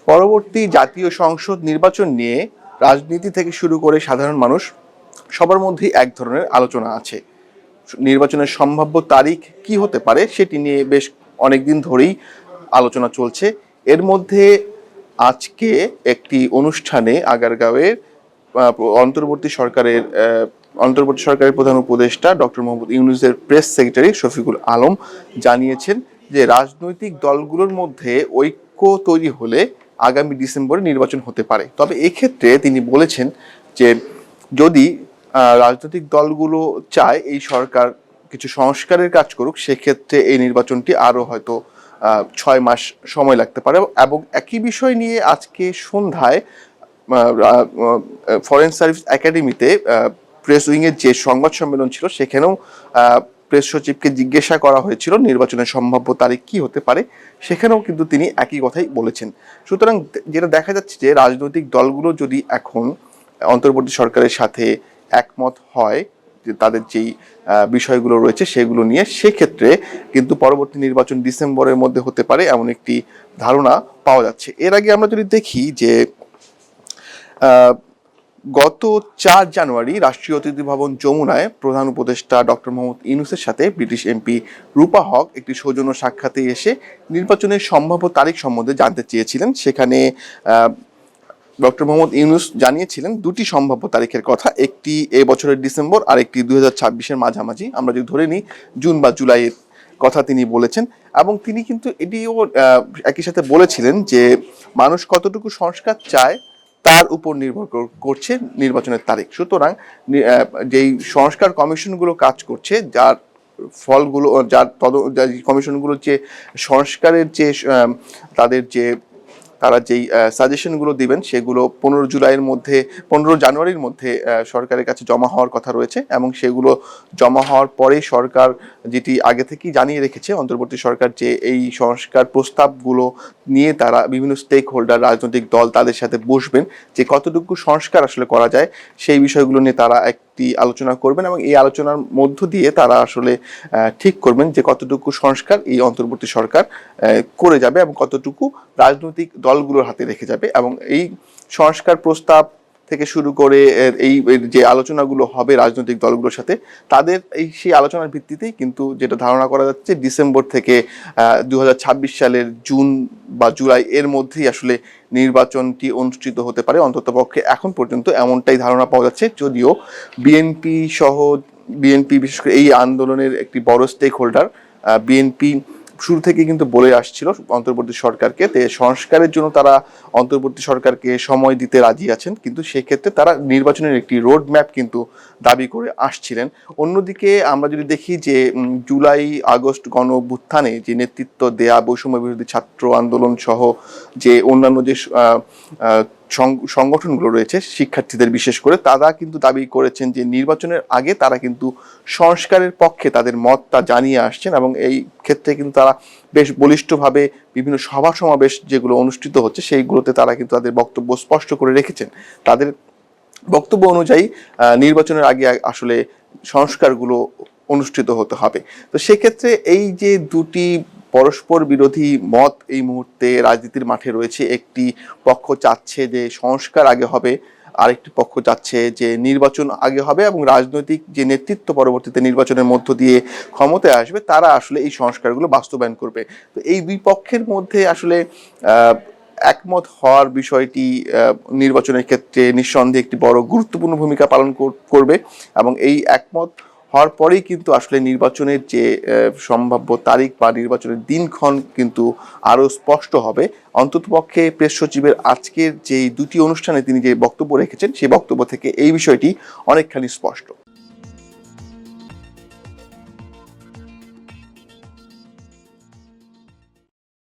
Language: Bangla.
পরবর্তী জাতীয় সংসদ নির্বাচন নিয়ে রাজনীতি থেকে শুরু করে সাধারণ মানুষ সবার মধ্যেই এক ধরনের আলোচনা আছে। নির্বাচনের সম্ভাব্য তারিখ কি হতে পারে সেটি নিয়ে বেশ অনেকদিন ধরেই আলোচনা চলছে। এর মধ্যে আজকে একটি অনুষ্ঠানে আগারগাঁওয়ের অন্তর্বর্তী সরকারের প্রধান উপদেষ্টা ডক্টর মোহাম্মদ ইউনূসের প্রেস সেক্রেটারি শফিকুল আলম জানিয়েছেন যে রাজনৈতিক দলগুলোর মধ্যে ঐক্য তৈরি হলে আগামী ডিসেম্বরে নির্বাচন হতে পারে। তবে এক্ষেত্রে তিনি বলেছেন যে যদি রাজনৈতিক দলগুলো চায় এই সরকার কিছু সংস্কারের কাজ করুক, সেক্ষেত্রে এই নির্বাচনটি আরও হয়তো 6 মাস সময় লাগতে পারে। এবং একই বিষয় নিয়ে আজকে সন্ধ্যায় ফরেন সার্ভিস একাডেমিতে প্রেস উইংয়ের যে সংবাদ সম্মেলন ছিল সেখানেও প্রেস সচিবকে জিজ্ঞাসা করা হয়েছিল নির্বাচনের সম্ভাব্য তারিখ কি হতে পারে, সেখানেও কিন্তু তিনি একই কথাই বলেছেন। সুতরাং যেটা দেখা যাচ্ছে যে রাজনৈতিক দলগুলো যদি এখন অন্তর্বর্তী সরকারের সাথে একমত হয় যে তাদের যেই বিষয়গুলো রয়েছে সেগুলো নিয়ে, সেক্ষেত্রে কিন্তু পরবর্তী নির্বাচন ডিসেম্বরের মধ্যে হতে পারে এমন একটি ধারণা পাওয়া যাচ্ছে। এর আগে আমরা যদি দেখি যে গত 4 জানুয়ারি রাষ্ট্রীয় অতিথি ভবন যমুনায় প্রধান উপদেষ্টা ডক্টর মোহাম্মদ ইউনূসের সাথে ব্রিটিশ এমপি রূপা হক একটি সৌজন্য সাক্ষাতে এসে নির্বাচনের সম্ভাব্য তারিখ সম্বন্ধে জানতে চেয়েছিলেন। সেখানে ডক্টর মোহাম্মদ ইউনূস জানিয়েছিলেন দুটি সম্ভাব্য তারিখের কথা, একটি এই বছরের ডিসেম্বর আর একটি 2026-এর মাঝামাঝি, আমরা যদি ধরে নিই জুন বা জুলাইয়ের কথা তিনি বলেছেন। এবং তিনি কিন্তু এটিও একই সাথে বলেছিলেন যে মানুষ কতটুকু সংস্কার চায় তার উপর নির্ভর করছে নির্বাচনের তারিখ। সুতরাং যেই সংস্কার কমিশনগুলো কাজ করছে, যার ফলগুলো কমিশনগুলো যে সংস্কারের যে তারা যেই সাজেশনগুলো দিবেন সেগুলো 15 জানুয়ারির মধ্যে সরকারের কাছে জমা হওয়ার কথা রয়েছে। এবং সেগুলো জমা হওয়ার পরেই সরকার যেটি আগে থেকেই জানিয়ে রেখেছে, অন্তর্বর্তী সরকার যে এই সংস্কার প্রস্তাবগুলো নিয়ে তারা বিভিন্ন স্টেক হোল্ডার রাজনৈতিক দল তাদের সাথে বসবেন, যে কতটুকু সংস্কার আসলে করা যায় সেই বিষয়গুলো নিয়ে তারা একটি আলোচনা করবেন। এবং এই আলোচনার মধ্য দিয়ে তারা আসলে ঠিক করবেন যে কতটুকু সংস্কার এই অন্তর্বর্তী সরকার করে যাবে এবং কতটুকু রাজনৈতিক দলগুলোর হাতে রেখে যাবে। এবং এই সংস্কার প্রস্তাব থেকে শুরু করে এই যে আলোচনাগুলো হবে রাজনৈতিক দলগুলোর সাথে, তাদের সেই আলোচনার ভিত্তিতেই কিন্তু যেটা ধারণা করা যাচ্ছে ডিসেম্বর থেকে 2026 সালের জুন বা জুলাই এর মধ্যেই আসলে নির্বাচনটি অনুষ্ঠিত হতে পারে। অন্ততপক্ষে এখন পর্যন্ত এমনটাই ধারণা পাওয়া যাচ্ছে, যদিও বিএনপি বিশেষ করে এই আন্দোলনের একটি বড় স্টেক হোল্ডার। বিএনপি শুরু থেকে কিন্তু বলে আসছিল অন্তর্বর্তী সরকারকে সংস্কারের জন্য তারা অন্তর্বর্তী সরকারকে সময় দিতে রাজি আছেন, কিন্তু সেক্ষেত্রে তারা নির্বাচনের একটি রোড ম্যাপ কিন্তু দাবি করে আসছিলেন। অন্যদিকে আমরা যদি দেখি যে জুলাই আগস্ট গণ অভ্যুত্থানে যে নেতৃত্ব দেয়া বৈষম্য বিরোধী ছাত্র আন্দোলন সহ যে অন্যান্য যে সংগঠনগুলো রয়েছে শিক্ষার্থীদের বিশেষ করে, তারা কিন্তু দাবি করেছেন যে নির্বাচনের আগে তারা কিন্তু সংস্কারের পক্ষে তাদের মতটা জানিয়ে আসছেন। এবং এই ক্ষেত্রে কিন্তু তারা বেশ বলিষ্ঠভাবে বিভিন্ন সভা সমাবেশ যেগুলো অনুষ্ঠিত হচ্ছে সেইগুলোতে তারা কিন্তু তাদের বক্তব্য স্পষ্ট করে রেখেছেন। তাদের বক্তব্য অনুযায়ী নির্বাচনের আগে আসলে সংস্কারগুলো অনুষ্ঠিত হতে হবে। তো সেক্ষেত্রে এই যে দুটি পরস্পর বিরোধী মত এই মুহূর্তে রাজনীতির মাঠে রয়েছে, একটি পক্ষ চাচ্ছে যে সংস্কার আগে হবে, আরেকটি পক্ষ চাচ্ছে যে নির্বাচন আগে হবে এবং রাজনৈতিক যে নেতৃত্ব পরবর্তীতে নির্বাচনের মধ্য দিয়ে ক্ষমতায় আসবে তারা আসলে এই সংস্কারগুলো বাস্তবায়ন করবে। তো এই দুই পক্ষের মধ্যে আসলে একমত হওয়ার বিষয়টি নির্বাচনের ক্ষেত্রে নিঃসন্দেহে একটি বড় গুরুত্বপূর্ণ ভূমিকা পালন করবে। এবং এই একমত হওয়ার পরেই কিন্তু আসলে নির্বাচনের যে সম্ভাব্য তারিখ বা নির্বাচনের দিনক্ষণ কিন্তু আরও স্পষ্ট হবে। অন্ততপক্ষে প্রেস সচিবের আজকের যে দুটি অনুষ্ঠানে তিনি যে বক্তব্য রেখেছেন সেই বক্তব্য থেকে এই বিষয়টি অনেকখানি স্পষ্ট।